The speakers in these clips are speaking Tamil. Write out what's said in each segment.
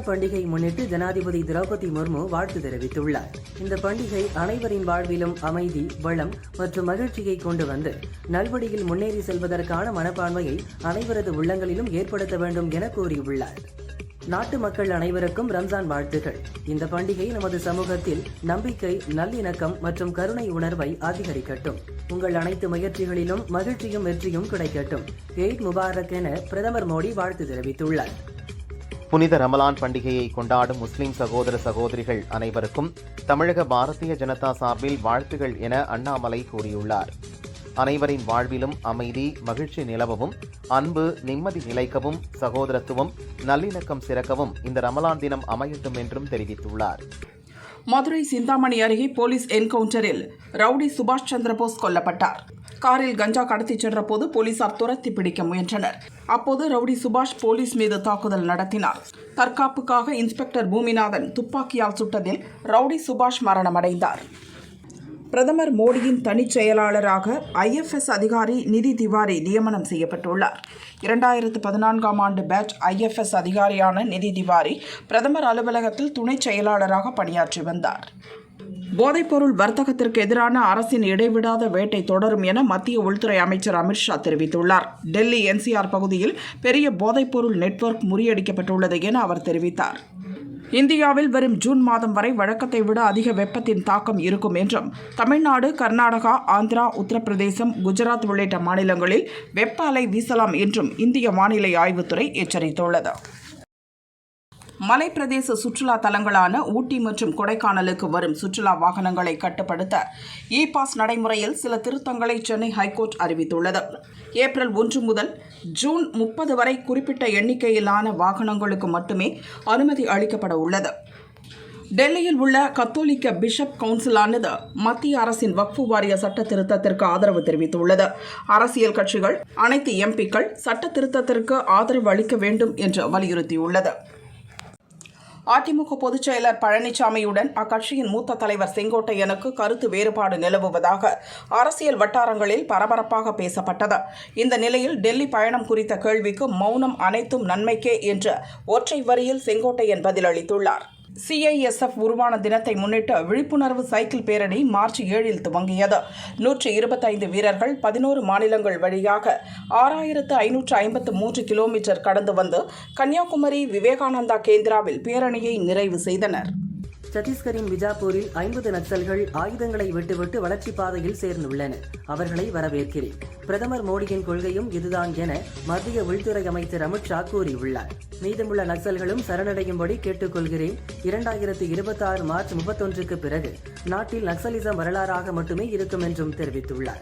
பண்டிகை முன்னிட்டு ஜனாதிபதி திரௌபதி முர்மு வாழ்த்து தெரிவித்துள்ளார். இந்த பண்டிகை அனைவரின் வாழ்விலும் அமைதி, வளம் மற்றும் மகிழ்ச்சியை கொண்டு வந்து நல்வழியில் முன்னேறி செல்வதற்கான மனப்பான்மையை அனைவரது உள்ளங்களிலும் ஏற்படுத்த வேண்டும் என கூறியுள்ளார். நாட்டு மக்கள் அனைவருக்கும் ரம்ஜான் வாழ்த்துகள். இந்த பண்டிகை நமது சமூகத்தில் நம்பிக்கை, நல்லிணக்கம் மற்றும் கருணை உணர்வை அதிகரிக்கட்டும். உங்கள் அனைத்து முயற்சிகளிலும் மகிழ்ச்சியும் வெற்றியும் கிடைக்கட்டும். ஈத் முபாரக் என பிரதமர் மோடி வாழ்த்து தெரிவித்துள்ளார். புனித ரமலான் பண்டிகையை கொண்டாடும் முஸ்லிம் சகோதர சகோதரிகள் அனைவருக்கும் தமிழக பாரதிய ஜனதா சார்பில் வாழ்த்துகள் என அண்ணாமலை கூறியுள்ளார். அனைவரின் வாழ்விலும் அமைதி, மகிழ்ச்சி நிலவவும், அன்பு, நிம்மதி நிலைக்கவும், சகோதரத்துவம், நல்லிணக்கம் சிறக்கவும் இந்த ரமலான் தினம் அமையட்டும் என்றும் தெரிவித்துள்ளார். மதுரை சிந்தாமணி அருகே போலீஸ் என்கவுண்டரில் ரவுடி சுபாஷ் சந்திரபோஸ் கொல்லப்பட்டார். காரில் கஞ்சா கடத்திச் சென்ற போது போலீசார் துரத்தி பிடிக்க முயன்றனர். அப்போது ரவுடி சுபாஷ் போலீஸ் மீது தாக்குதல் நடத்தினார். தற்காப்புக்காக இன்ஸ்பெக்டர் பூமிநாதன் துப்பாக்கியால் சுட்டதில் ரவுடி சுபாஷ் மரணமடைந்தார். பிரதமர் மோடியின் தனிச் செயலாளராக IFS அதிகாரி நிதி திவாரி நியமனம் செய்யப்பட்டுள்ளார். 2014ஆம் ஆண்டு பேட்ச் IFS அதிகாரியான நிதி திவாரி பிரதமர் அலுவலகத்தில் துணைச் செயலாளராக பணியாற்றி வந்தார். போதைப்பொருள் வர்த்தகத்திற்கு எதிரான அரசின் இடைவிடாத வேட்டை தொடரும் என மத்திய உள்துறை அமைச்சர் அமித்ஷா தெரிவித்துள்ளார். டெல்லி NCR பகுதியில் பெரிய போதைப்பொருள் நெட்வொர்க் முறியடிக்கப்பட்டுள்ளது என அவர் தெரிவித்தார். இந்தியாவில் வரும் ஜூன் மாதம் வரை வழக்கத்தை விட அதிக வெப்பத்தின் தாக்கம் இருக்கும் என்றும், தமிழ்நாடு, கர்நாடகா, ஆந்திரா, உத்தரப்பிரதேசம், குஜராத் உள்ளிட்ட மாநிலங்களில் வெப்ப அலை வீசலாம் என்றும் இந்திய வானிலை ஆய்வுத்துறை எச்சரித்துள்ளது. மலைப்பிரதேச சுற்றுலா தலங்களான ஊட்டி மற்றும் கொடைக்கானலுக்கு வரும் சுற்றுலா வாகனங்களை கட்டுப்படுத்த இ-பாஸ் நடைமுறையில் சில திருத்தங்களை சென்னை ஹைகோர்ட் அறிவித்துள்ளது. ஏப்ரல் 1 முதல் ஜூன் 30 வரை குறிப்பிட்ட எண்ணிக்கையிலான வாகனங்களுக்கு மட்டுமே அனுமதி அளிக்கப்பட உள்ளது. டெல்லியில் உள்ள கத்தோலிக்க பிஷப் கவுன்சிலானது மத்திய அரசின் வக்ஃபு வாரிய சட்ட திருத்தத்திற்கு ஆதரவு தெரிவித்துள்ளது. அரசியல் கட்சிகள், அனைத்து MP-க்கள் சட்ட திருத்தத்திற்கு ஆதரவு அளிக்க வேண்டும் என்று வலியுறுத்தியுள்ளது. அதிமுக பொதுச் செயலர் பழனிசாமியுடன் அக்கட்சியின் மூத்த தலைவர் செங்கோட்டையனுக்கு கருத்து வேறுபாடு நிலவுவதாக அரசியல் வட்டாரங்களில் பரபரப்பாக பேசப்பட்டது. இந்த நிலையில் டெல்லி பயணம் குறித்த கேள்விக்கு மௌனம் அனைத்தும் நன்மைக்கே என்று ஒற்றை வரியில் செங்கோட்டையன் பதிலளித்துள்ளார். CISF உருவான தினத்தை முன்னிட்டு விழிப்புணர்வு சைக்கிள் பேரணி மார்ச் 7 துவங்கியது. 125 வீரர்கள் 11 மாநிலங்கள் வழியாக 6553 கிலோமீட்டர் கடந்து வந்து கன்னியாகுமரி விவேகானந்தா கேந்திராவில் பேரணியை நிறைவு செய்தனர். சத்தீஸ்கரின் பிஜாப்பூரில் 50 நக்சல்கள் ஆயுதங்களை விட்டுவிட்டு வளர்ச்சி பாதையில் சேர்ந்துள்ளனர். அவர்களை வரவேற்கிறேன். பிரதமர் மோடியின் கொள்கையும் இதுதான் என மத்திய உள்துறை அமைச்சர் அமித்ஷா கூறியுள்ளார். மீதமுள்ள நக்சல்களும் சரணடையும்படி கேட்டுக்கொள்கிறேன். 2026 மார்ச் 31க்கு பிறகு நாட்டில் நக்சலிசம் வரலாறாக மட்டுமே இருக்கும் என்றும் தெரிவித்துள்ளார்.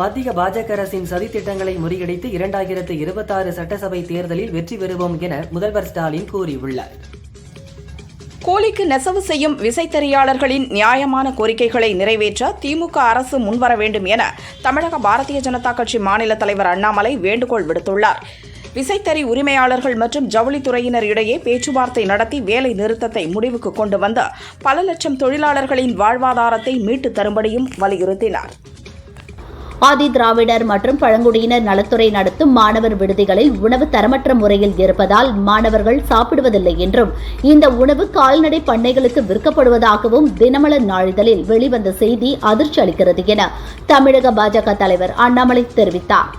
மத்திய பாஜக அரசின் சதித்திட்டங்களை முறியடித்து 2026 சட்டசபை தேர்தலில் வெற்றி பெறுவோம் என முதல்வர் ஸ்டாலின் கூறியுள்ளார். கூலிக்கு நெசவு செய்யும் விசைத்தறியாளர்களின் நியாயமான கோரிக்கைகளை நிறைவேற்ற திமுக அரசு முன்வர வேண்டும் என தமிழக பாரதிய ஜனதா கட்சி மாநில தலைவர் அண்ணாமலை வேண்டுகோள் விடுத்துள்ளார். விசைத்தறி உரிமையாளர்கள் மற்றும் ஜவுளித்துறையினர் இடையே பேச்சுவார்த்தை நடத்தி வேலை நிறுத்தத்தை முடிவுக்கு கொண்டு வந்து பல லட்சம் தொழிலாளர்களின் வாழ்வாதாரத்தை மீட்டுத் தரும்படியும் வலியுறுத்தினார். ஆதி திராவிடர் மற்றும் பழங்குடியினர் நலத்துறை நடத்தும் மாணவர் விடுதிகளில் உணவு தரமற்ற முறையில் இருப்பதால் மாணவர்கள் சாப்பிடுவதில்லை என்றும், இந்த உணவு கால்நடை பண்ணைகளுக்கு விற்கப்படுவதாகவும் தினமலர் நாளிதழில் வெளிவந்த செய்தி அதிர்ச்சி அளிக்கிறது என தமிழக பாஜக தலைவர் அண்ணாமலை தெரிவித்தார்.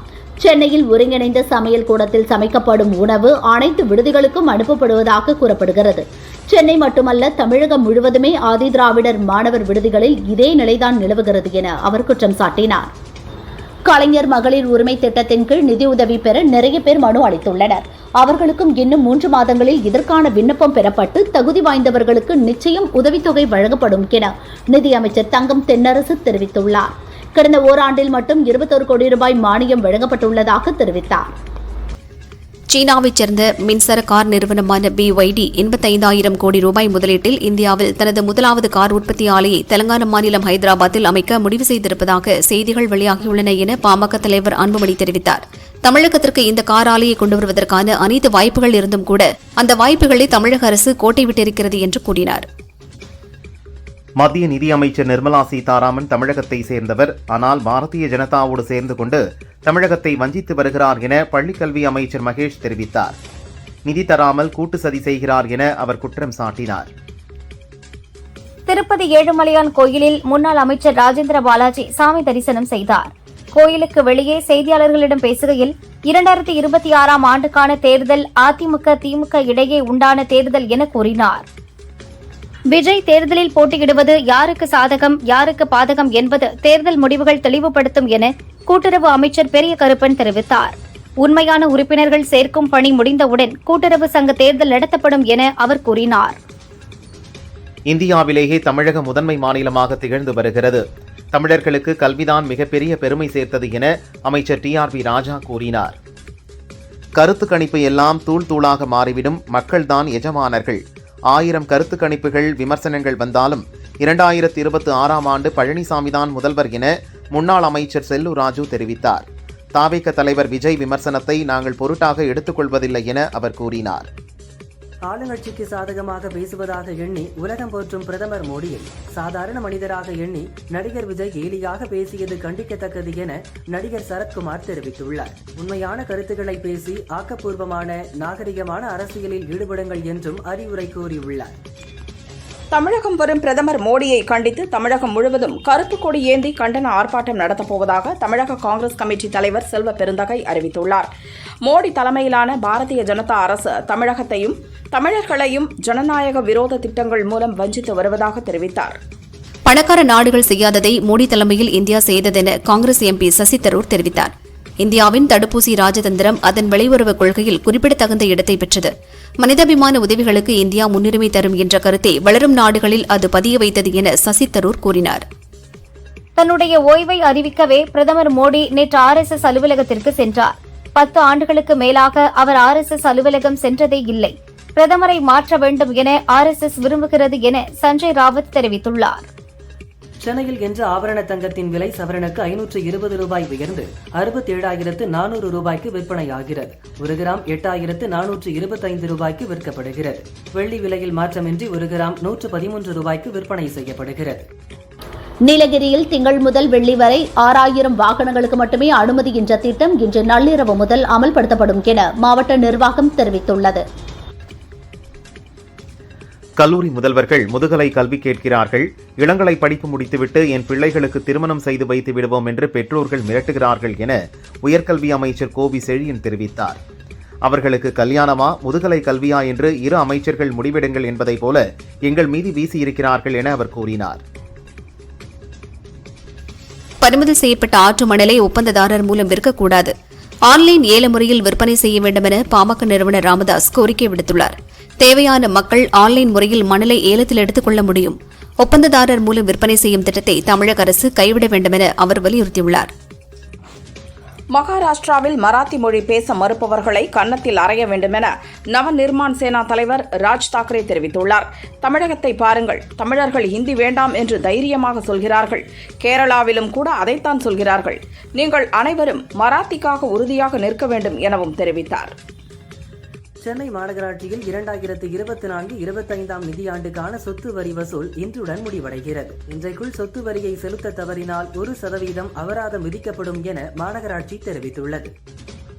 சென்னையில் ஒருங்கிணைந்த சமையல் கூடத்தில் சமைக்கப்படும் உணவு அனைத்து விடுதிகளுக்கும் அனுப்பப்படுவதாக கூறப்படுகிறது. சென்னை மட்டுமல்ல, தமிழகம் முழுவதுமே ஆதி திராவிடர் மாணவர் விடுதிகளில் இதே நிலைதான் நிலவுகிறது என அவர் குற்றம் சாட்டினார். கலைஞர் மகளிர் உரிமை திட்டத்தின் கீழ் நிதியுதவி பெற நிறைய பேர் மனு அளித்துள்ளனர். அவர்களுக்கும் இன்னும் 3 மாதங்களில் இதற்கான விண்ணப்பம் பெறப்பட்டு தகுதி வாய்ந்தவர்களுக்கு நிச்சயம் உதவித்தொகை வழங்கப்படும் என நிதியமைச்சர் தங்கம் தென்னரசு தெரிவித்துள்ளார். கடந்த ஓராண்டில் மட்டும் 21 கோடி ரூபாய் மானியம் வழங்கப்பட்டுள்ளதாக தெரிவித்தார். சீனாவைச் சேர்ந்த மின்சார கார் நிறுவனமான BYD 85,000 கோடி ரூபாய் முதலீட்டில் இந்தியாவில் தனது முதலாவது கார் உற்பத்தி ஆலையை தெலங்கானா மாநிலம் ஹைதராபாத்தில் அமைக்க முடிவு செய்திருப்பதாக செய்திகள் வெளியாகியுள்ளன என பாமக தலைவர் அன்புமணி தெரிவித்தார். தமிழகத்திற்கு இந்த கார் ஆலையை கொண்டு வருவதற்கான அனைத்து வாய்ப்புகள் இருந்தும் கூட அந்த வாய்ப்புகளை தமிழக அரசு கோட்டை விட்டிருக்கிறது என்று கூறினார். மத்திய நிதியமைச்சர் நிர்மலா சீதாராமன் தமிழகத்தை சேர்ந்தவர், ஆனால் பாரதிய ஜனதாவோடு சேர்ந்து கொண்டு தமிழகத்தை வஞ்சித்து வருகிறார் என பள்ளிக்கல்வி அமைச்சர் மகேஷ் தெரிவித்தார். நிதி தராமல் கூட்டு சதி செய்கிறார் என அவர் குற்றம் சாட்டினார். திருப்பதி ஏழுமலையான் கோயிலில் முன்னாள் அமைச்சர் ராஜேந்திர பாலாஜி சாமி தரிசனம் செய்தார். கோயிலுக்கு வெளியே செய்தியாளர்களிடம் பேசுகையில் 2026 ஆண்டுக்கான தேர்தல் அதிமுக திமுக இடையே உண்டான தேர்தல் என கூறினார். விஜய் தேர்தலில் போட்டியிடுவது யாருக்கு சாதகம் யாருக்கு பாதகம் என்பது தேர்தல் முடிவுகள் தெளிவுபடுத்தும் என கூட்டுறவு அமைச்சர் பெரிய கருப்பன் தெரிவித்தார். உண்மையான உறுப்பினர்கள் சேர்க்கும் பணி முடிந்தவுடன் கூட்டுறவு சங்க தேர்தல் நடத்தப்படும் என அவர் கூறினார். இந்தியாவிலேயே தமிழக முதன்மை மாநிலமாக திகழ்ந்து வருகிறது. தமிழர்களுக்கு கல்விதான் மிகப்பெரிய பெருமை சேர்த்தது என அமைச்சர் TRP ராஜா கூறினார். கருத்து கணிப்பு எல்லாம் தூள் தூளாக மாறிவிடும், மக்கள்தான் எஜமானர்கள். 1000 கருத்து கணிப்புகள் விமர்சனங்கள் வந்தாலும் 2026 ஆண்டு பழனிசாமிதான் முதல்வர் என முன்னாள் அமைச்சர் செல்லூர் ராஜு தெரிவித்தார். தாவேக தலைவர் விஜய் விமர்சனத்தை நாங்கள் பொருட்டாக எடுத்துக்கொள்வதில்லை என அவர் கூறினார். ஆளுங்கட்சிக்கு சாதகமாக பேசுவதாக எண்ணி உலகம் போற்றும் பிரதமர் மோடியை சாதாரண மனிதராக எண்ணி நடிகர் விஜய் கேலியாக பேசியது கண்டிக்கத்தக்கது என நடிகர் சரத்குமார் தெரிவித்துள்ளார். உண்மையான கருத்துக்களை பேசி ஆக்கப்பூர்வமான நாகரிகமான அரசியலில் ஈடுபடுங்கள் என்றும் அறிவுரை கூறியுள்ளார். தமிழகம் வரும் பிரதமர் மோடியை கண்டித்து தமிழகம் முழுவதும் கருப்பு கொடி ஏந்தி கண்டன ஆர்ப்பாட்டம் நடத்தப்போவதாக தமிழக காங்கிரஸ் கமிட்டி தலைவர் செல்வ பெருந்தகை அறிவித்துள்ளார். மோடி தலைமையிலான பாரதிய ஜனதா அரசு தமிழகத்தையும் தமிழர்களையும் ஜனநாயக விரோத திட்டங்கள் மூலம் வஞ்சித்து வருவதாக தெரிவித்தார். பணக்கார நாடுகள் செய்யாததை மோடி தலைமையில் இந்தியா செய்ததென காங்கிரஸ் MP சசி தரூர் தெரிவித்தார். இந்தியாவின் தடுப்பூசி ராஜதந்திரம் அதன் வெளியுறவு கொள்கையில் குறிப்பிடத்தகுந்த இடத்தை பெற்றது. மனிதாபிமான உதவிகளுக்கு இந்தியா முன்னுரிமை தரும் என்ற கருத்தை வளரும் நாடுகளில் அது பதிய வைத்தது என சசி தரூர் கூறினார். தன்னுடைய ஓய்வை அறிவிக்கவே பிரதமர் மோடி நேற்று RSS அலுவலகத்திற்கு சென்றார். 10 ஆண்டுகளுக்கு மேலாக அவர் RSS அலுவலகம் சென்றதே இல்லை. பிரதமரை மாற்ற வேண்டும் என RSS விரும்புகிறது என சஞ்சய் ராவத் தெரிவித்துள்ளார். சென்னையில் இன்று ஆபரண தங்கத்தின் விலை சவரனுக்கு 520 ரூபாய் உயர்ந்து 67,400 ரூபாய்க்கு விற்பனையாகிறது. 1 கிராம் 8,425 ரூபாய்க்கு விற்கப்படுகிறது. வெள்ளி விலையில் மாற்றமின்றி 1 கிராம் 113 ரூபாய்க்கு விற்பனை செய்யப்படுகிறது. நீலகிரியில் திங்கள் முதல் வெள்ளி வரை 6,000 வாகனங்களுக்கு மட்டுமே அனுமதி என்ற திட்டம் இன்று நள்ளிரவு முதல் அமல்படுத்தப்படும் என மாவட்ட நிர்வாகம் தெரிவித்துள்ளது. கல்லூரி முதல்வர்கள் முதுகலை கல்வி கேட்கிறார்கள். இளங்கலை படிப்பு முடித்துவிட்டு என் பிள்ளைகளுக்கு திருமணம் செய்து வைத்து விடுவோம் என்று பெற்றோர்கள் மிரட்டுகிறார்கள் என உயர்கல்வி அமைச்சர் கோவி செழியன் தெரிவித்தார். அவர்களுக்கு கல்யாணமா முதுகலை கல்வியா என்று இரு அமைச்சர்கள் முடிவெடுங்கள் என்பதை போல எங்கள் மீது வீசியிருக்கிறார்கள் என அவர் கூறினார். பறிமுதல் செய்யப்பட்ட ஆற்று மணலை ஒப்பந்ததாரர் மூலம் விற்கக்கூடாது, ஆன்லைன் ஏல முறையில் விற்பனை செய்ய வேண்டும் என பாமக நிறுவனர் ராமதாஸ் கோரிக்கை விடுத்துள்ளார். தேவையான மக்கள் ஆன்லைன் முறையில் மணலை ஏலத்தில் எடுத்துக் கொள்ள முடியும். ஒப்பந்ததாரர் மூலம் விற்பனை செய்யும் திட்டத்தை தமிழக அரசு கைவிட வேண்டும் என அவர் வலியுறுத்தியுள்ளார். மகாராஷ்டிராவில் மராத்தி மொழி பேச மறுப்பவர்களை கன்னத்தில் அறைய வேண்டும் என நவ நிர்மான் சேனா தலைவர் ராஜ் தாக்கரே தெரிவித்துள்ளார். தமிழகத்தை பாருங்கள், தமிழர்கள் ஹிந்தி வேண்டாம் என்று தைரியமாக சொல்கிறார்கள். கேரளாவிலும் கூட அதைத்தான் சொல்கிறார்கள். நீங்கள் அனைவரும் மராத்திக்காக உறுதியாக நிற்க வேண்டும் எனவும் தெரிவித்தார். சென்னை மாநகராட்சியில் 2024-25 நிதியாண்டுக்கான சொத்து வரி வசூல் இன்றுடன் முடிவடைகிறது. இன்றைக்குள் சொத்து வரியை செலுத்த தவறினால் 1% அபராதம் விதிக்கப்படும் என மாநகராட்சி தெரிவித்துள்ளது.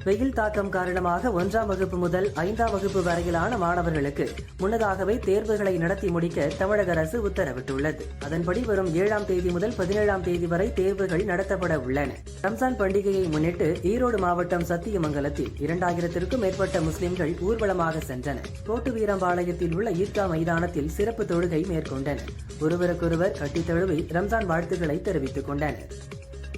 வெயில் தாக்கம் காரணமாக 1ஆம் வகுப்பு முதல் 5ஆம் வகுப்பு வரையிலான மாணவர்களுக்கு முன்னதாகவே தேர்வுகளை நடத்தி முடிக்க தமிழக அரசு உத்தரவிட்டுள்ளது. அதன்படி வரும் 7ஆம் தேதி முதல் 17ஆம் தேதி வரை தேர்வுகள் நடத்தப்பட உள்ளன. ரம்ஜான் பண்டிகையை முன்னிட்டு ஈரோடு மாவட்டம் சத்தியமங்கலத்தில் 2000க்கும் மேற்பட்ட முஸ்லிம்கள் ஊர்வலமாக சென்றனர். கோட்டுவீரம்பாளையத்தில் உள்ள ஈத்கா மைதானத்தில் சிறப்பு தொழுகை மேற்கொண்டனர். ஒருவருக்கொருவர் கட்டித் தழுவி ரம்ஜான் வாழ்த்துக்களை தெரிவித்துக் கொண்டனர்.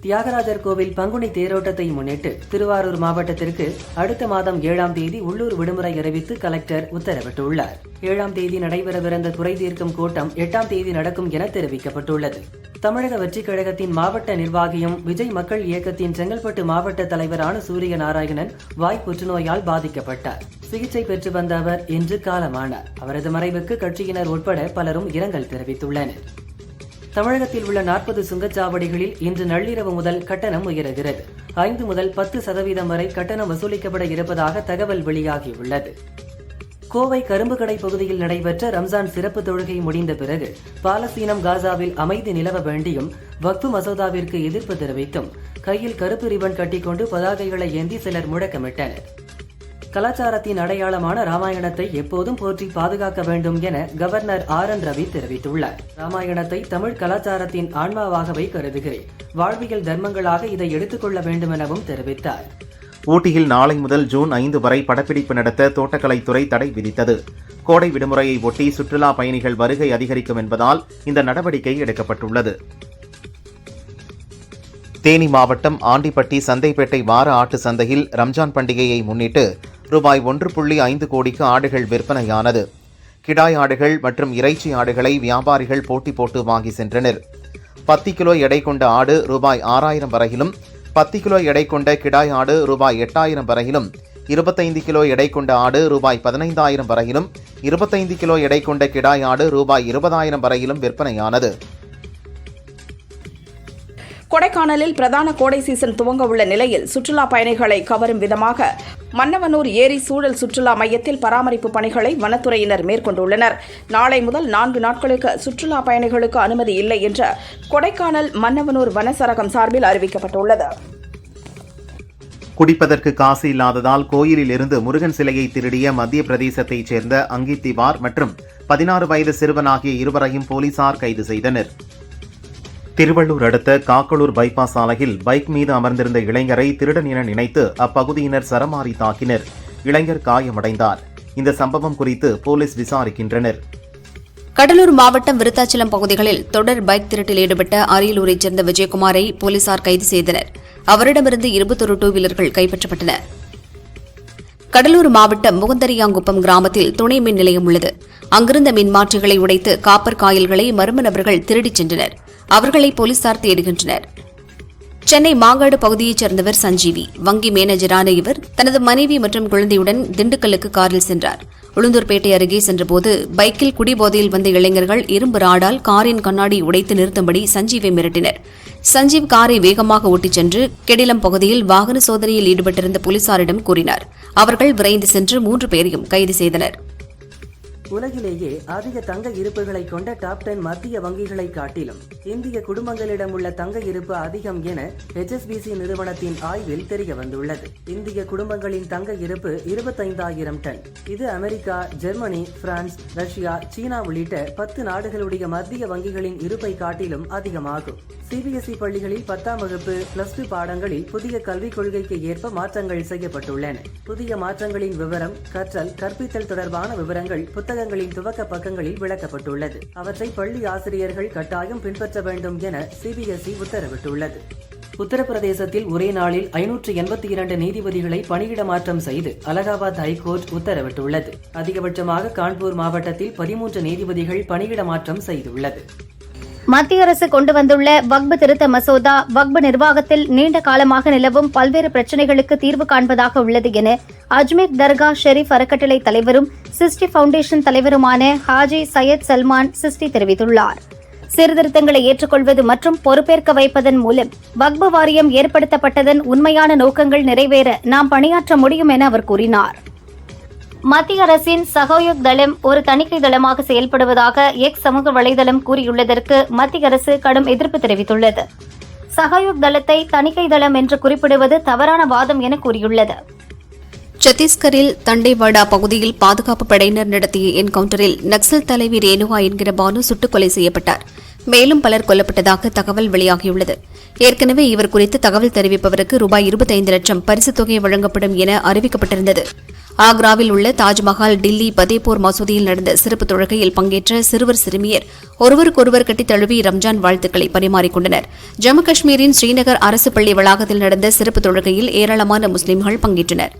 தியாகராஜர் கோவில் பங்குனி தேரோட்டத்தை முன்னிட்டு திருவாரூர் மாவட்டத்திற்கு அடுத்த மாதம் 7ஆம் தேதி உள்ளூர் விடுமுறை அறிவித்து கலெக்டர் உத்தரவிட்டுள்ளார். 7ஆம் தேதி நடைபெறவிருந்த குறை தீர்க்கும் கூட்டம் 8ஆம் தேதி நடக்கும் என தெரிவிக்கப்பட்டுள்ளது. தமிழக வெற்றிக் கழகத்தின் மாவட்ட நிர்வாகியும் விஜய் மக்கள் இயக்கத்தின் செங்கல்பட்டு மாவட்ட தலைவரான சூரிய நாராயணன் வாய் புற்றுநோயால் பாதிக்கப்பட்டார். சிகிச்சை பெற்று வந்த அவர் இன்று காலமானார். அவரது மறைவுக்கு கட்சியினர் உட்பட பலரும் இரங்கல் தெரிவித்துள்ளனர். தமிழகத்தில் உள்ள 40 சுங்கச்சாவடிகளில் இன்று நள்ளிரவு முதல் கட்டணம் உயருகிறது. 5 முதல் 10% வரை கட்டணம் வசூலிக்கப்பட இருப்பதாக தகவல் வெளியாகியுள்ளது. கோவை கரும்புக்கடை பகுதியில் நடைபெற்ற ரம்ஜான் சிறப்பு தொழுகை முடிந்த பிறகு பாலஸ்தீனம் காசாவில் அமைதி நிலவ வேண்டியும் வக்ஃப் மசோதாவிற்கு எதிர்ப்பு தெரிவித்தும் கையில் கருப்பு ரிபன் கட்டிக்கொண்டு பதாகைகளை ஏந்தி சிலர் முழக்கமிட்டனர். கலாச்சாரத்தின் அடையாளமான ராமாயணத்தை எப்போதும் போற்றி பாதுகாக்க வேண்டும் என கவர்னர் RN ரவி தெரிவித்துள்ளார். ராமாயணத்தை தமிழ் கலாச்சாரத்தின் ஆன்மாவாகவே கருதுகிறேன். வாழ்வியல் தர்மங்களாக இதை எடுத்துக்கொள்ள வேண்டும் எனவும் தெரிவித்தார். ஊட்டியில் நாளை முதல் ஜூன் 5 வரை படப்பிடிப்பு நடத்த தோட்டக்கலைத்துறை தடை விதித்தது. கோடை விடுமுறையை ஒட்டி சுற்றுலா பயணிகள் வருகை அதிகரிக்கும் என்பதால் இந்த நடவடிக்கை எடுக்கப்பட்டுள்ளது. தேனி மாவட்டம் ஆண்டிப்பட்டி சந்தைப்பேட்டை வார ஆட்டு சந்தையில் ரம்ஜான் பண்டிகையை முன்னிட்டு ரூபாய் 1.5 கோடிக்கு ஆடுகள் விற்பனையானது. கிடாய் ஆடுகள் மற்றும் இறைச்சி ஆடுகளை வியாபாரிகள் போட்டி போட்டு வாங்கி சென்றனர். 10 கிலோ எடை கொண்ட ஆடு ரூபாய் 6,000 வரையிலும், 10 கிலோ எடை கொண்ட கிடாய் ஆடு ரூபாய் 8,000 வரையிலும், 25 கிலோ எடை கொண்ட ஆடு ரூபாய் 15,000 வரையிலும், 25 கிலோ எடை கொண்ட கிடாய் ஆடு ரூபாய் 20,000 வரையிலும் விற்பனையானது. கொடைக்கானலில் பிரதான கோடை சீசன் துவங்க உள்ள நிலையில் சுற்றுலா பயணிகளை கவரும் விதமாக மன்னவனூர் ஏரி சூழல் சுற்றுலா மையத்தில் பராமரிப்பு பணிகளை வனத்துறையினர் மேற்கொண்டுள்ளனர். நாளை முதல் 4 நாட்களுக்கு சுற்றுலா பயணிகளுக்கு அனுமதி இல்லை என்று கொடைக்கானல் மன்னவனூர் வனச்சரகம் சார்பில் அறிவிக்கப்பட்டுள்ளது. குடிப்பதற்கு காசு இல்லாததால் கோயிலில் இருந்து முருகன் சிலையை திருடிய மத்திய பிரதேசத்தைச் சேர்ந்த அங்கித் திவார் மற்றும் 16 வயது சிறுவன் ஆகிய இருவரையும் போலீசார் கைது செய்தனர். திருவள்ளூர் அடுத்த காக்கலூர் பைபாஸ் சாலையில் பைக் மீது அமர்ந்திருந்த இளைஞரை திருடன் என நினைத்து அப்பகுதியினர் சரமாரி தாக்கினர். இளைஞர் காயமடைந்தார். இந்த சம்பவம் குறித்து போலீஸ் விசாரிக்கின்றனர். கடலூர் மாவட்டம் விருத்தாச்சலம் பகுதிகளில் தொடர் பைக் திருட்டில் ஈடுபட்ட அரியலூரைச் சேர்ந்த விஜயகுமாரை போலீசார் கைது செய்தனர். அவரிடமிருந்து 21 டூ வீலர்கள் கைப்பற்றப்பட்டன. கடலூர் மாவட்டம் முகுந்தரியாங்குப்பம் கிராமத்தில் துணை மின் நிலையம் உள்ளது. அங்கிருந்த மின்மாற்றிகளை உடைத்து காப்பர் காயில்களை மர்ம நபர்கள் திருடிச் சென்றனர். அவர்களை போலீசார் தேடுகின்றனர். சென்னை மாங்காடு பகுதியைச் சேர்ந்தவர் சஞ்சீவி. வங்கி மேனேஜரான இவர் தனது மனைவி மற்றும் குழந்தையுடன் திண்டுக்கல்லுக்கு காரில் சென்றார். உளுந்தூர்பேட்டை அருகே சென்றபோது பைக்கில் குடிபோதையில் வந்த இளைஞர்கள் இரும்பு ராடால் காரின் கண்ணாடி உடைத்து நிறுத்தும்படி சஞ்சீவை மிரட்டினர். சஞ்சீவ் காரை வேகமாக ஓட்டிச் சென்று கெடிலம் பகுதியில் வாகன சோதனையில் ஈடுபட்டிருந்த போலீசாரிடம் கூறினார். அவர்கள் விரைந்து சென்று 3 பேரையும் கைது செய்தனர். உலகிலேயே அதிக தங்க இருப்புகளை கொண்ட டாப் 10 மத்திய வங்கிகளை காட்டிலும் இந்திய குடும்பங்களிடம் உள்ள தங்க இருப்பு அதிகம் என HSBC நிறுவனத்தின் ஆய்வில் தெரிய வந்துள்ளது. இந்திய குடும்பங்களின் தங்க இருப்பு 25,000 டன். இது அமெரிக்கா, ஜெர்மனி, பிரான்ஸ், ரஷ்யா, சீனா உள்ளிட்ட 10 நாடுகளுடைய மத்திய வங்கிகளின் இருப்பை காட்டிலும் அதிகமாகும். CBSE பள்ளிகளில் 10ஆம் வகுப்பு +2 பாடங்களில் புதிய கல்விக் கொள்கைக்கு ஏற்ப மாற்றங்கள் செய்யப்பட்டுள்ளன. புதிய மாற்றங்களின் விவரம், கற்றல், கற்பித்தல் தொடர்பான விவரங்கள் புத்தகங்களின் துவக்க பக்கங்களில் விளக்கப்பட்டுள்ளது. அவற்றை பள்ளி ஆசிரியர்கள் கட்டாயம் பின்பற்ற வேண்டும் என CBSE உத்தரவிட்டுள்ளது. உத்தரப்பிரதேசத்தில் ஒரே நாளில் 582 நீதிபதிகளை பணியிட மாற்றம் செய்து அலகாபாத் ஹைகோர்ட் உத்தரவிட்டுள்ளது. அதிகபட்சமாக கான்பூர் மாவட்டத்தில் 13 நீதிபதிகள் பணியிட மாற்றம் செய்துள்ளது. மத்திய அரசு கொண்டு வந்துள்ள வக்பு திருத்த மசோதா வக்பு நிர்வாகத்தில் நீண்ட காலமாக நிலவும் பல்வேறு பிரச்சினைகளுக்கு தீர்வு காண்பதாக உள்ளது என அஜ்மீர் தர்கா ஷெரீப் அறக்கட்டளை தலைவரும் சிஸ்டி பவுண்டேஷன் தலைவருமான ஹாஜி சையத் சல்மான் சிஸ்டி தெரிவித்துள்ளார். சீர்திருத்தங்களை ஏற்றுக்கொள்வது மற்றும் பொறுப்பேற்க வைப்பதன் மூலம் வக்பு வாரியம் ஏற்படுத்தப்பட்டதன் உண்மையான நோக்கங்கள் நிறைவேற நாம் பணியாற்ற முடியும் என அவர் கூறினார். மத்திய அரசின் சகயோக் தளம் ஒரு தணிக்கை தளமாக செயல்படுவதாக எக்ஸ் சமூக வலைதளம் கூறியுள்ளதற்கு மத்திய அரசு கடும் எதிர்ப்பு தெரிவித்துள்ளது. சகயோக் தளத்தை தணிக்கை தளம் என்று குறிப்பிடுவது தவறான வாதம் என கூறியுள்ளது. சத்தீஸ்கரில் தண்டேவாடா பகுதியில் பாதுகாப்பு படையினர் நடத்திய என்கவுண்டரில் நக்சல் தலைவி ரேணுகா என்கிற பானு சுட்டுக் கொலை செய்யப்பட்டார். மேலும் பலர் கொல்லப்பட்டதாக தகவல் வெளியாகியுள்ளது. ஏற்கனவே இவர் குறித்து தகவல் தெரிவிப்பவருக்கு ரூபாய் 25 லட்சம் பரிசுத் தொகை வழங்கப்படும் என அறிவிக்கப்பட்டிருந்தது. ஆக்ராவில் உள்ள தாஜ்மஹால், டில்லி, பதேபூர் மசூதியில் நடந்த சிறப்பு தொழுகையில் பங்கேற்ற சிறுவர் சிறுமியர் ஒருவருக்கொருவர் கட்டித் தழுவி ரம்ஜான் வாழ்த்துக்களை பரிமாறிக்கொண்டனர். ஜம்மு காஷ்மீரின் ஸ்ரீநகர் அரசு பள்ளி வளாகத்தில் நடந்த சிறப்பு தொழுகையில் ஏராளமான முஸ்லிம்கள் பங்கேற்றனர்.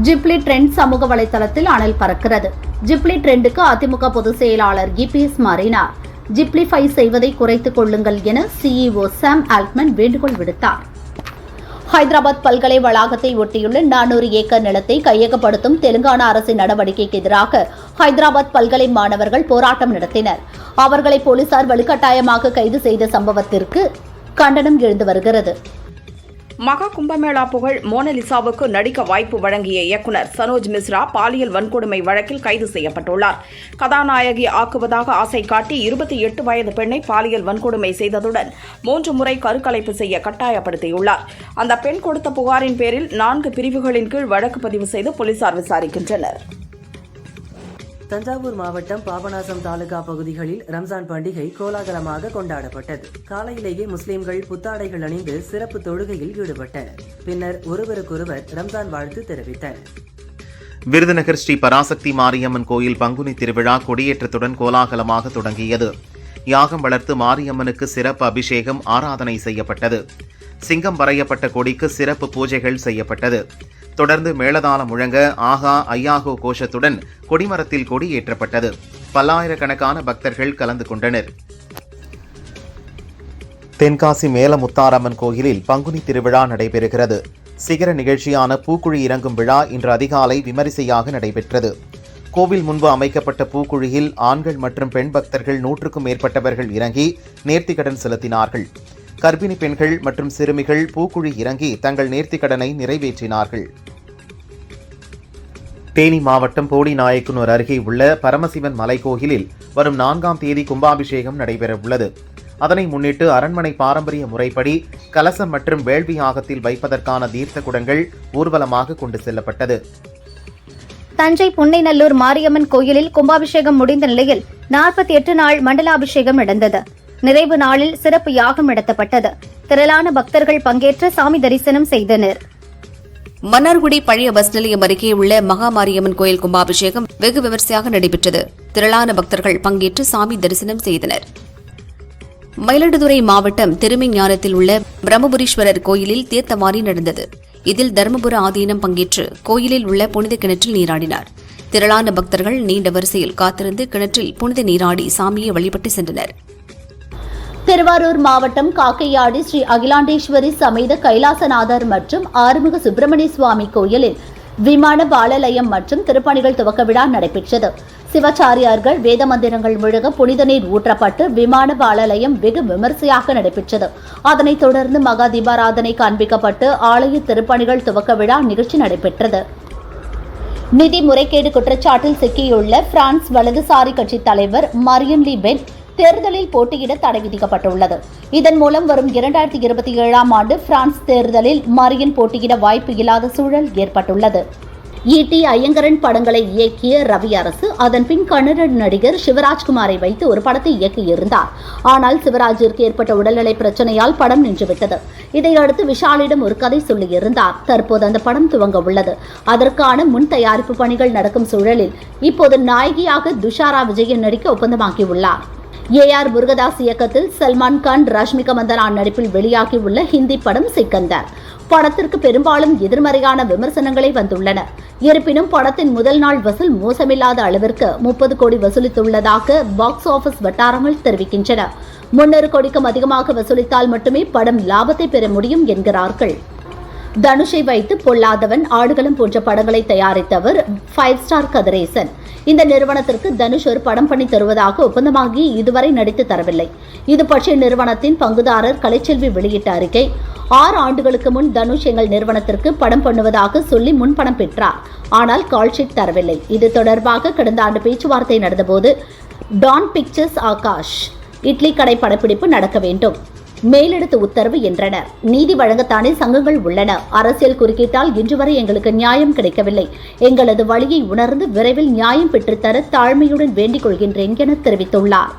ஜிப்லி ட்ரெண்ட் சமூக வலைதளத்தில் அனல் பறக்கிறது. ஜிப்லி ட்ரெண்டுக்கு அதிமுக பொதுச் செயலாளர் EPS மாறினார். ஜிப்ளிஃபை செய்வதை குறைத்துக் கொள்ளுங்கள் என CEO சாம் ஆல்ட்மன் வேண்டுகோள் விடுத்தார். ஹைதராபாத் பல்கலை வளாகத்தை ஒட்டியுள்ள 400 ஏக்கர் நிலத்தை கையகப்படுத்தும் தெலுங்கானா அரசின் நடவடிக்கைக்கு எதிராக ஹைதராபாத் பல்கலை மாணவர்கள் போராட்டம் நடத்தினர். அவர்களை போலீசார் வலுக்கட்டாயமாக கைது செய்த சம்பவத்திற்கு கண்டனம் எழுந்து வருகிறது. மகா கும்பமேளா புகழ் மோனலிசாவுக்கு நடிக்க வாய்ப்பு வழங்கிய இயக்குநர் சனோஜ் மிஸ்ரா பாலியல் வன்கொடுமை வழக்கில் கைது செய்யப்பட்டுள்ளார். கதாநாயகி ஆக்குவதாக ஆசை காட்டி 28 வயது பெண்ணை பாலியல் வன்கொடுமை செய்ததுடன் 3 முறை கருக்கலைப்பு செய்ய கட்டாயப்படுத்தியுள்ளார். அந்த பெண் கொடுத்த புகாரின் பேரில் 4 பிரிவுகளின் கீழ் வழக்கு பதிவு செய்து போலீசார் விசாரிக்கின்றனர். தஞ்சாவூர் மாவட்டம் பாபநாசம் தாலுகா பகுதிகளில் ரம்ஜான் பண்டிகை கோலாகலமாக கொண்டாடப்பட்டது. காலையிலேயே முஸ்லிம்கள் புத்தாடைகள் அணிந்து சிறப்பு தொழுகையில் ஈடுபட்டனர். பின்னர் ஒருவருக்கொருவர் ரம்ஜான் வாழ்த்து தெரிவித்தனர். விருதுநகர் ஸ்ரீ பராசக்தி மாரியம்மன் கோயில் பங்குனி திருவிழா கொடியேற்றத்துடன் கோலாகலமாக தொடங்கியது. யாகம் வளர்த்து மாரியம்மனுக்கு சிறப்பு அபிஷேகம், ஆராதனை செய்யப்பட்டது. சிங்கம் வரையப்பட்ட கொடிக்கு சிறப்பு பூஜைகள் செய்யப்பட்டது. தொடர்ந்து மேளதாளம் முழங்க ஆகா ஐயாகோ கோஷத்துடன் கொடிமரத்தில் கொடி ஏற்றப்பட்டது. பல்லாயிரக்கணக்கான பக்தர்கள் கலந்து கொண்டனர். தென்காசி மேலமுத்தாரம்மன் கோயிலில் பங்குனி திருவிழா நடைபெறுகிறது. சிகர நிகழ்ச்சியான பூக்குழி இறங்கும் விழா இன்று அதிகாலை விமரிசையாக நடைபெற்றது. கோவில் முன்பு அமைக்கப்பட்ட பூக்குழியில் ஆண்கள் மற்றும் பெண் பக்தர்கள் 100க்கும் மேற்பட்டவர்கள் இறங்கி நேர்த்திக்கடன் செலுத்தினார்கள். கர்ப்பிணி பெண்கள் மற்றும் சிறுமிகள் பூக்குழி இறங்கி தங்கள் நேர்த்திக்கடனை நிறைவேற்றினார்கள். தேனி மாவட்டம் போடிநாயக்கனூர் அருகே உள்ள பரமசிவன் மலைக்கோயிலில் வரும் 4ஆம் தேதி கும்பாபிஷேகம் நடைபெறவுள்ளது. அதனை முன்னிட்டு அரண்மனை பாரம்பரிய முறைப்படி கலசம் மற்றும் வேள்வி யாகத்தில் வைப்பதற்கான தீர்த்த குடங்கள் ஊர்வலமாக கொண்டு செல்லப்பட்டது. தஞ்சை புன்னைநல்லூர் மாரியம்மன் கோயிலில் கும்பாபிஷேகம் முடிந்த நிலையில் 48 நாள் மண்டலாபிஷேகம் நடந்தது. நிறைவு நாளில் சிறப்பு யாகம் நடத்தப்பட்டது. திரளான பக்தர்கள் பங்கேற்று சாமி தரிசனம் செய்தனர். மன்னார்குடி பழைய பஸ் நிலையம் அருகே உள்ள மகாமாரியம்மன் கோயில் கும்பாபிஷேகம் வெகு விமர்சையாக நடைபெற்றது. திரளான பக்தர்கள் பங்கேற்று சாமி தரிசனம் செய்தனர். மயிலாடுதுறை மாவட்டம் திருமெஞ்ஞானத்தில் உள்ள பிரம்மபுரீஸ்வரர் கோயிலில் தீர்த்தமாரி நடந்தது. இதில் தருமபுர ஆதீனம் பங்கேற்று கோயிலில் உள்ள புனித கிணற்றில் நீராடினார். திரளான பக்தர்கள் நீண்ட வரிசையில் காத்திருந்து கிணற்றில் புனித நீராடி சாமியை வழிபட்டு சென்றனர். திருவாரூர் மாவட்டம் காக்கையாடி ஸ்ரீ அகிலாண்டேஸ்வரி சமேத கைலாசநாதர் மற்றும் ஆறுமுக சுப்பிரமணிய சுவாமி கோயிலில் விமான பாலலயம் மற்றும் திருப்பணிகள் துவக்க விழா நடைபெற்றது. சிவாச்சாரியார்கள் வேத மந்திரங்கள் முழங்க புனித நீர் ஊற்றப்பட்டு விமான பாலலயம் வெகு விமர்சையாக நடைபெற்றது. அதனைத் தொடர்ந்து மகா தீபாராதனை காண்பிக்கப்பட்டு ஆலய திருப்பணிகள் துவக்க விழா நிகழ்ச்சி நடைபெற்றது. நிதி முறைகேடு குற்றச்சாட்டில் சிக்கியுள்ள பிரான்ஸ் வலதுசாரி கட்சி தலைவர் மரியன் லீ பென் தேர்தலில் போட்டியிட தடை விதிக்கப்பட்டுள்ளது. இதன் மூலம் வரும் 2027ஆம் ஆண்டு பிரான்ஸ் தேர்தலில் மரியன் போட்டியிட வாய்ப்பு இல்லாத சூழல் ஏற்பட்டுள்ளது. ஈட்டி ஐயங்கரன் படங்களை இயக்கிய ரவி அரசு அதன்பின் கன்னட நடிகர் சிவராஜ்குமாரை வைத்து ஒரு படத்தை இயக்கியிருந்தார். ஆனால் சிவராஜிற்கு ஏற்பட்ட உடல்நலை பிரச்சனையால் படம் நின்றுவிட்டது. இதையடுத்து விஷாலிடம் ஒரு கதை சொல்லியிருந்தார். தற்போது அந்த படம் துவங்க உள்ளது. அதற்கான முன் தயாரிப்பு பணிகள் நடக்கும் சூழலில் இப்போது நாயகியாக துஷாரா விஜயன் நடிக்க ஒப்பந்தமாகியுள்ளார். ஏஆர் முருகதாஸ் இயக்கத்தில் சல்மான் கான், ரஷ்மிகா மந்தனா நடிப்பில் வெளியாகியுள்ள ஹிந்தி படம் சிக்கந்தர். படத்திற்கு பெரும்பாலும் எதிர்மறையான விமர்சனங்களே வந்துள்ளன. இருப்பினும் படத்தின் முதல் நாள் வசூல் மோசமில்லாத அளவிற்கு 30 கோடி வசூலித்துள்ளதாக பாக்ஸ் ஆபீஸ் வட்டாரங்கள் தெரிவிக்கின்றன. 300 கோடிக்கும் அதிகமாக வசூலித்தால் மட்டுமே படம் லாபத்தை பெற முடியும் என்கிறார்கள். தனுஷை வைத்து பொல்லாதவன், ஆடுகளம் போன்ற படங்களை தயாரித்தவர் 5 ஸ்டார் கதிரேசன். இந்த நிறுவனத்திற்கு தனுஷ் ஒரு படம் பண்ணி தருவதாக ஒப்பந்தமாகி இதுவரை நடித்து தரவில்லை. இது பற்றிய நிறுவனத்தின் பங்குதாரர் கலைச்செல்வி வெளியிட்ட அறிக்கை, 6 ஆண்டுகளுக்கு முன் தனுஷ் எங்கள் நிறுவனத்திற்கு படம் பண்ணுவதாக சொல்லி முன்பணம் பெற்றார். ஆனால் கால்ஷீட் தரவில்லை. இது தொடர்பாக கடந்த ஆண்டு பேச்சுவார்த்தை நடந்தபோது டான் பிக்சர்ஸ் ஆகாஷ் இட்லி கடை படப்பிடிப்பு நடக்க வேண்டும், மேலெடுத்து உத்தரவு என்றனர். நீதி வழங்கத்தானே சங்கங்கள் உள்ளன. அரசியல் குறுக்கிட்டால் இன்று வரை எங்களுக்கு நியாயம் கிடைக்கவில்லை. எங்களது வழியை உணர்ந்து விரைவில் நியாயம் பெற்றுத்தர தாழ்மையுடன் வேண்டிக் கொள்கின்றேன் என தெரிவித்துள்ளார்.